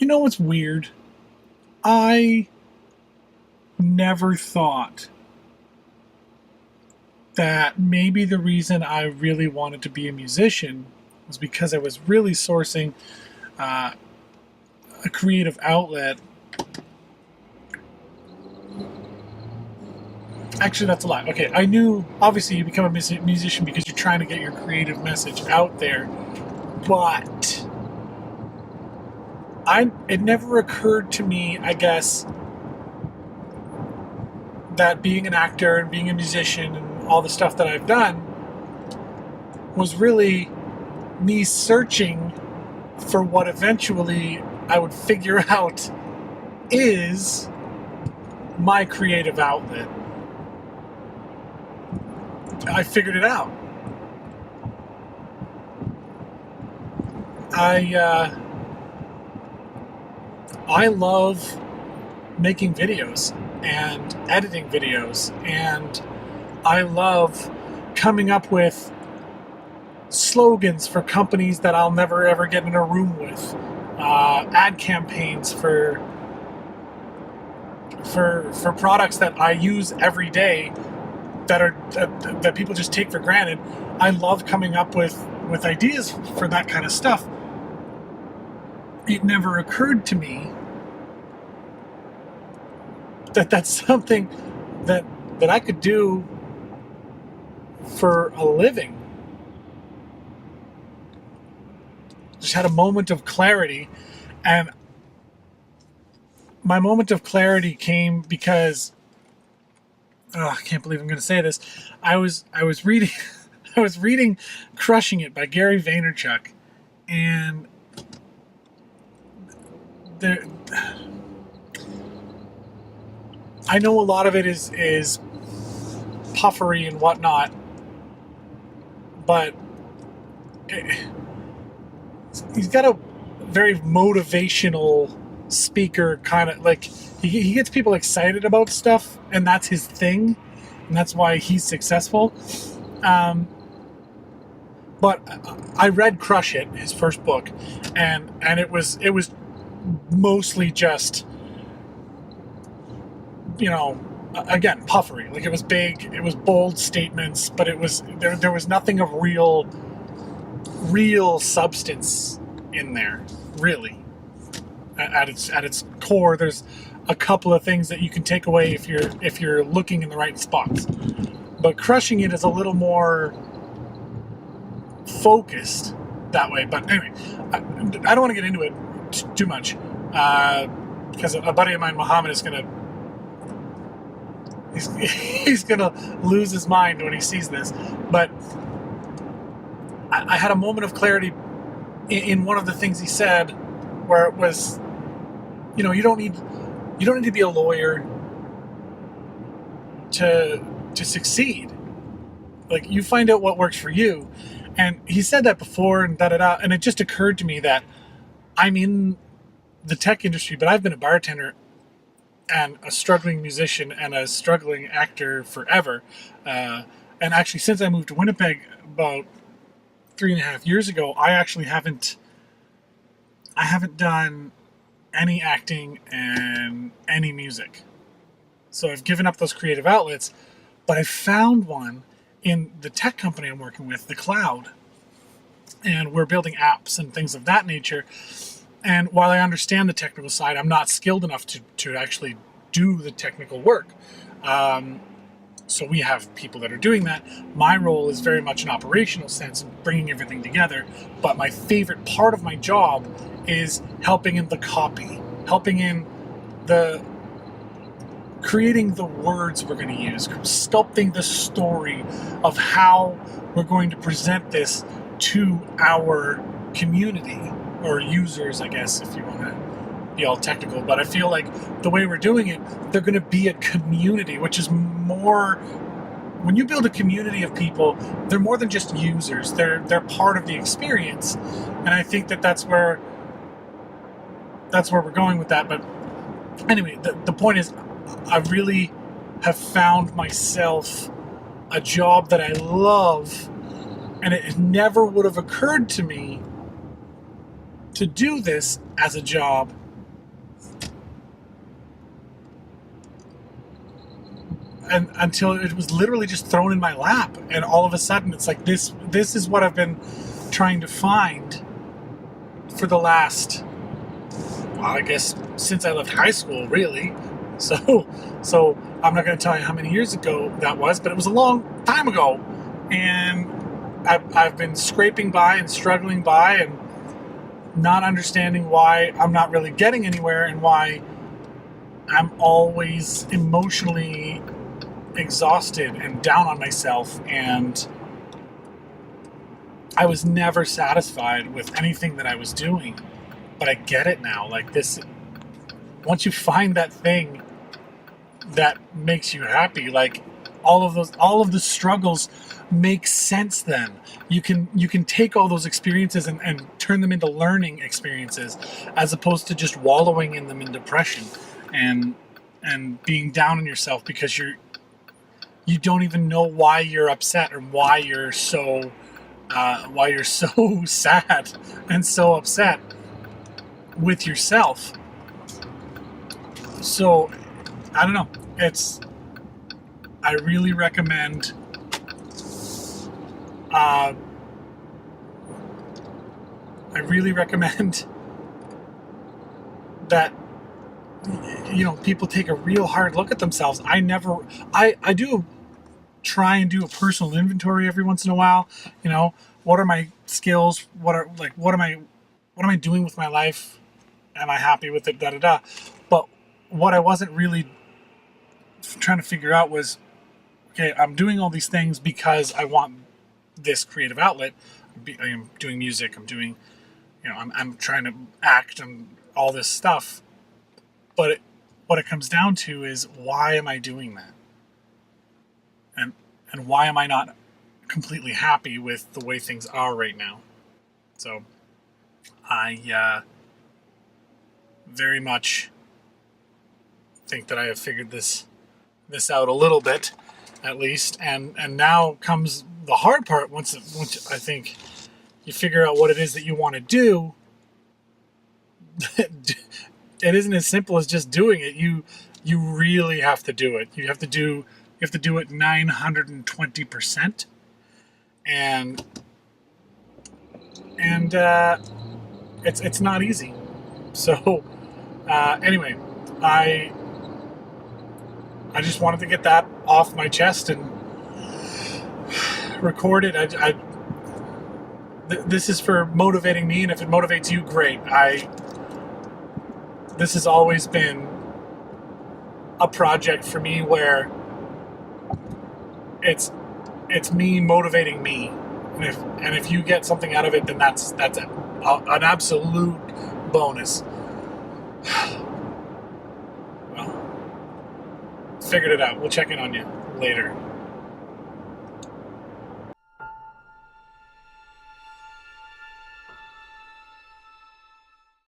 You know what's weird? I never thought that maybe the reason I really wanted to be a musician was because I was really sourcing uh, a creative outlet. Actually, that's a lie. Okay, I knew obviously you become a musician because you're trying to get your creative message out there, but it never occurred to me, I guess, that being an actor and being a musician and all the stuff that I've done was really me searching for what eventually I would figure out is my creative outlet. I figured it out. I love making videos and editing videos, and I love coming up with slogans for companies that I'll never ever get in a room with, ad campaigns for products that I use every day that people just take for granted. I love coming up with ideas for that kind of stuff. It never occurred to me that that's something that I could do for a living. Just had a moment of clarity, and my moment of clarity came because I can't believe I'm going to say this. I was reading I was reading "Crushing It" by Gary Vaynerchuk, and there, I know a lot of it is puffery and whatnot, but he's got a very motivational speaker kind of, like, he gets people excited about stuff, and that's his thing, and that's why he's successful. But I read Crush It, his first book, and it was mostly just, again, puffery. Like, it was big, it was bold statements, but it was there was nothing of real substance in there, really. At its core, there's a couple of things that you can take away if you're looking in the right spots. But Crushing It is a little more focused that way. But anyway, I don't want to get into it too much, because a buddy of mine, Muhammad, is gonna he's gonna lose his mind when he sees this. But I had a moment of clarity in one of the things he said, where it was, you don't need to be a lawyer to succeed. Like, you find out what works for you. And he said that before, and and it just occurred to me that I'm in the tech industry, but I've been a bartender and a struggling musician and a struggling actor forever. And actually, since I moved to Winnipeg about 3.5 years ago, I actually haven't done any acting and any music. So I've given up those creative outlets, but I found one in the tech company I'm working with, the cloud. And we're building apps and things of that nature. And while I understand the technical side, I'm not skilled enough to actually do the technical work. So we have people that are doing that. My role is very much an operational sense of bringing everything together. But my favorite part of my job is helping in the copy, helping in the creating the words we're going to use, sculpting the story of how we're going to present this to our community, or users, I guess, if you want to be all technical. But I feel like the way we're doing it, they're going to be a community, which is more, when you build a community of people, they're more than just users. They're part of the experience. And I think that's where we're going with that. But anyway, the point is, I really have found myself a job that I love, and it never would have occurred to me to do this as a job and until it was literally just thrown in my lap, and all of a sudden it's like this is what I've been trying to find for the last, well, I guess since I left high school, really. So I'm not going to tell you how many years ago that was, but it was a long time ago, and I've been scraping by and struggling by and not understanding why I'm not really getting anywhere, and why I'm always emotionally exhausted and down on myself, and I was never satisfied with anything that I was doing. But I get it now. Like, this, once you find that thing that makes you happy, like, all of the struggles make sense. Then you can take all those experiences and turn them into learning experiences, as opposed to just wallowing in them in depression and being down on yourself because you don't even know why you're upset, or why you're so sad and so upset with yourself. So I don't know. I really recommend that, people take a real hard look at themselves. I do try and do a personal inventory every once in a while. What are my skills? What am I doing with my life? Am I happy with it? Da da da. But what I wasn't really trying to figure out was, okay, I'm doing all these things because I want this creative outlet. I'm doing music. I'm doing, I'm trying to act and all this stuff. But what it comes down to is, why am I doing that? And why am I not completely happy with the way things are right now? So I very much think that I have figured this out a little bit, at least, and now comes the hard part. Once I think you figure out what it is that you want to do, it isn't as simple as just doing it. You really have to do it. You have to do it 920%, and it's not easy. So anyway, I just wanted to get that off my chest and record it. This is for motivating me, and if it motivates you, great. This has always been a project for me where it's me motivating me, and if you get something out of it, then that's an absolute bonus. Well, figured it out. We'll check in on you later.